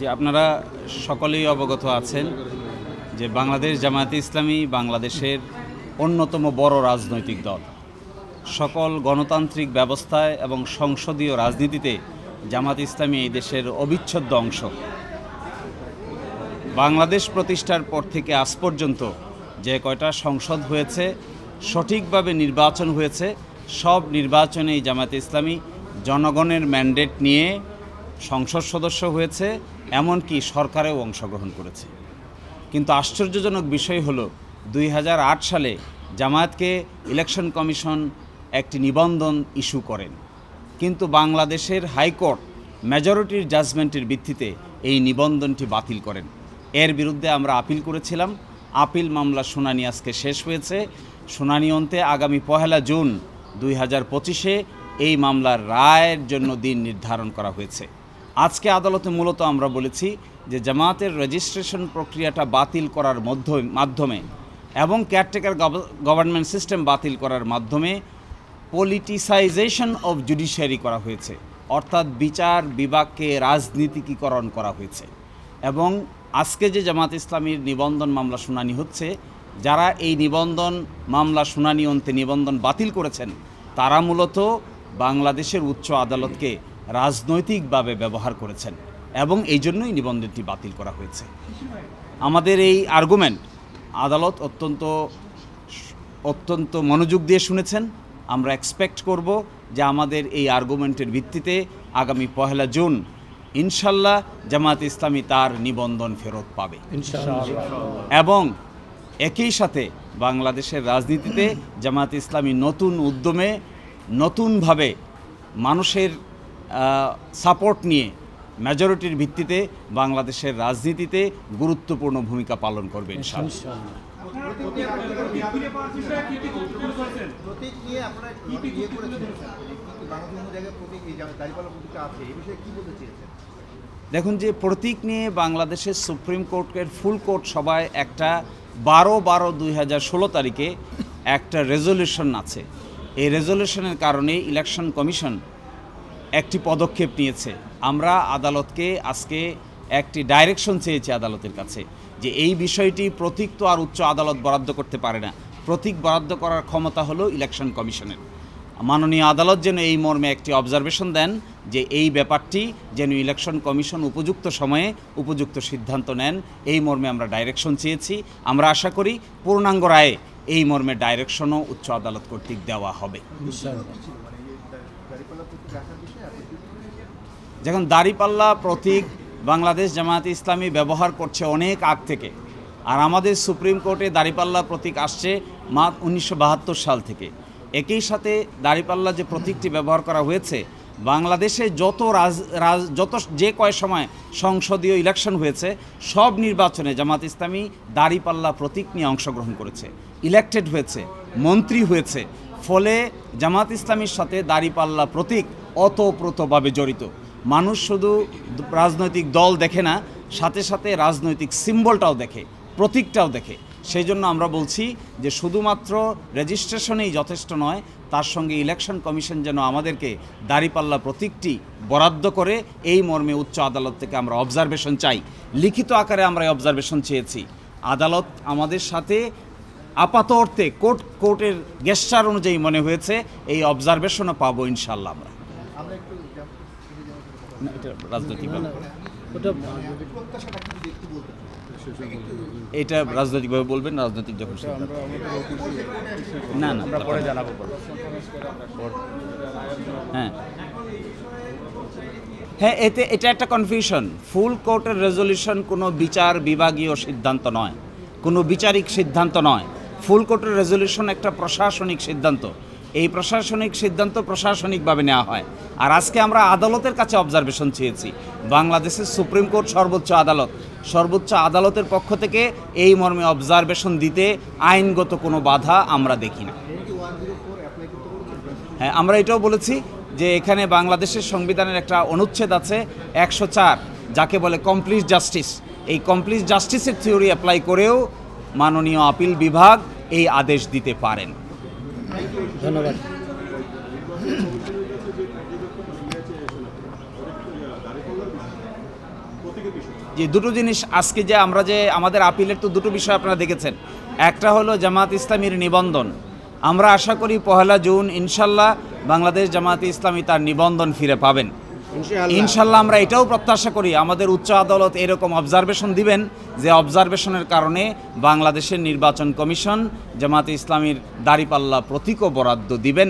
যে আপনারা সকলেই অবগত আছেন যে বাংলাদেশ জামায়াতে ইসলামী বাংলাদেশের অন্যতম বড় রাজনৈতিক দল। সকল গণতান্ত্রিক ব্যবস্থায় এবং সংসদীয় রাজনীতিতে জামায়াত ইসলামী এই দেশের অবিচ্ছেদ্য অংশ। বাংলাদেশ প্রতিষ্ঠার পর থেকে আজ পর্যন্ত যে কয়টা সংসদ হয়েছে, সঠিকভাবে নির্বাচন হয়েছে, সব নির্বাচনেই জামায়াতে ইসলামী জনগণের ম্যান্ডেট নিয়ে সংসদ সদস্য হয়েছে, এমনকি সরকারেও অংশগ্রহণ করেছে। কিন্তু আশ্চর্যজনক বিষয় হলো 2008 সালে জামায়াতকে ইলেকশন কমিশন একটি নিবন্ধন ইস্যু করেন, কিন্তু বাংলাদেশের হাইকোর্ট মেজরিটির জাজমেন্টের ভিত্তিতে এই নিবন্ধনটি বাতিল করেন। এর বিরুদ্ধে আমরা আপিল করেছিলাম। আপিল মামলা শুনানি আজকে শেষ হয়েছে। শুনানি অন্তে আগামী 1 জুন 2025-এ এই মামলার রায়ের জন্য দিন নির্ধারণ করা হয়েছে। আজকে আদালতে মূলত আমরা বলেছি যে জামায়াতের রেজিস্ট্রেশন প্রক্রিয়াটা বাতিল করার মাধ্যমে এবং কেয়ারটেকার গভর্নমেন্ট সিস্টেম বাতিল করার মাধ্যমে পলিটিসাইজেশন অফ জুডিশিয়ারি করা হয়েছে, অর্থাৎ বিচার বিভাগকে রাজনীতিকীকরণ করা হয়েছে। এবং আজকে যে জামায়াত ইসলামীর নিবন্ধন মামলা শুনানি হচ্ছে, যারা এই নিবন্ধন মামলা শুনানি অন্তে নিবন্ধন বাতিল করেছেন, তারা মূলত বাংলাদেশের উচ্চ আদালতকে রাজনৈতিকভাবে ব্যবহার করেছেন এবং এই জন্যই নিবন্ধনটি বাতিল করা হয়েছে। আমাদের এই আর্গুমেন্ট আদালত অত্যন্ত মনোযোগ দিয়ে শুনেছেন। আমরা এক্সপেক্ট করব যে আমাদের এই আর্গুমেন্টের ভিত্তিতে আগামী 1 জুন ইনশাল্লাহ জামায়াত ইসলামী তার নিবন্ধন ফেরত পাবে এবং একই সাথে বাংলাদেশের রাজনীতিতে জামায়াত ইসলামী নতুন উদ্যমে নতুনভাবে মানুষের সাপোর্ট নিয়ে মেজরিটির ভিত্তিতে বাংলাদেশের রাজনীতিতে গুরুত্বপূর্ণ ভূমিকা পালন করবে ইনশাআল্লাহ। দেখুন, যে প্রতীক নিয়ে বাংলাদেশের সুপ্রিম কোর্টের ফুল কোর্ট সভায় একটা 12/12/2016 তারিখে একটা রেজলিউশন আছে। এই রেজলিউশনের কারণে ইলেকশন কমিশন একটি পদক্ষেপ নিয়েছে। আমরা আদালতকে আজকে একটি ডাইরেকশন চেয়েছি আদালতের কাছে যে এই বিষয়টি প্রতীক তো আর উচ্চ আদালত বরাদ্দ করতে পারে না। প্রতীক বরাদ্দ করার ক্ষমতা হলো ইলেকশন কমিশনের। মাননীয় আদালত যেন এই মর্মে একটি অবজারভেশন দেন যে এই ব্যাপারটি যেন ইলেকশন কমিশন উপযুক্ত সময়ে উপযুক্ত সিদ্ধান্ত নেন, এই মর্মে আমরা ডাইরেকশন চেয়েছি। আমরা আশা করি পূর্ণাঙ্গ রায়ে এই মর্মে ডাইরেকশনও উচ্চ আদালত কর্তৃক দেওয়া হবে। যখন দাঁড়িপাল্লা প্রতীক বাংলাদেশ জামায়াতে ইসলামী ব্যবহার করছে অনেক আগ থেকে, আর আমাদের সুপ্রিম কোর্টে দাঁড়িপাল্লা প্রতীক আসছে 1972 সাল থেকে। একই সাথে দাঁড়িপাল্লা যে প্রতীকটি ব্যবহার করা হয়েছে, বাংলাদেশে যত যে কয় সময় সংসদীয় ইলেকশন হয়েছে, সব নির্বাচনে জামায়াত ইসলামী দাঁড়িপাল্লা প্রতীক নিয়ে অংশগ্রহণ করেছে, ইলেক্টেড হয়েছে, মন্ত্রী হয়েছে। ফলে জামায়াত ইসলামীর সাথে দাঁড়িপাল্লা প্রতীক ওতপ্রোতভাবে জড়িত। মানুষ শুধু রাজনৈতিক দল দেখে না, সাথে সাথে রাজনৈতিক সিম্বলটাও দেখে, প্রতীকটাও দেখে। সেই জন্য আমরা বলছি যে শুধুমাত্র রেজিস্ট্রেশনেই যথেষ্ট নয়, তার সঙ্গে ইলেকশন কমিশন যেন আমাদেরকে দাঁড়িপাল্লা প্রতীকটি বরাদ্দ করে, এই মর্মে উচ্চ আদালত থেকে আমরা অবজারভেশন চাই। লিখিত আকারে আমরা এই অবজারভেশন চেয়েছি। আদালত আমাদের সাথে আপাত অর্থে কোর্টের গেস্টার অনুযায়ী মনে হয়েছে এই অবজারভেশনও পাবো ইনশাল্লাহ। আমরা এটা রাজনৈতিকভাবে বলবেন, রাজনৈতিক যখন না পরে জানাবো। হ্যাঁ, এটা একটা কনফিউশন। ফুল কোর্টের রেজলিউশন কোনো বিচার বিভাগীয় সিদ্ধান্ত নয়, কোনো বিচারিক সিদ্ধান্ত নয়। ফুল কোর্টের রেজলিউশন একটা প্রশাসনিক সিদ্ধান্ত। এই প্রশাসনিক সিদ্ধান্ত প্রশাসনিকভাবে নেওয়া হয়। আর আজকে আমরা আদালতের কাছে অবজারভেশন চেয়েছি। বাংলাদেশের সুপ্রিম কোর্ট সর্বোচ্চ আদালতের পক্ষ থেকে এই মর্মে অবজারভেশন দিতে আইনগত কোনো বাধা আমরা দেখি না। হ্যাঁ, আমরা এটাও বলেছি যে এখানে বাংলাদেশের সংবিধানের একটা অনুচ্ছেদ আছে 104, যাকে বলে কমপ্লিট জাস্টিস। এই কমপ্লিট জাস্টিসের থিওরি অ্যাপ্লাই করেও মাননীয় আপিল বিভাগ এই আদেশ দিতে পারেন। ধন্যবাদ। যে দুটো জিনিস আজকে যে আমরা যে আমাদের আপিলের তো দুটো বিষয় আপনারা দেখেছেন। একটা হলো জামাত ইসলামীর নিবন্ধন। আমরা আশা করি 1 জুন ইনশাল্লাহ বাংলাদেশ জামাতে ইসলামী তার নিবন্ধন ফিরে পাবেন ইনশাল্লাহ। আমরা এটাও প্রত্যাশা করি আমাদের উচ্চ আদালত এরকম অবজারভেশন দিবেন যে অবজারভেশনের কারণে বাংলাদেশের নির্বাচন কমিশন জামাতে ইসলামীর দাঁড়িপাল্লা প্রতীকও বরাদ্দ দিবেন।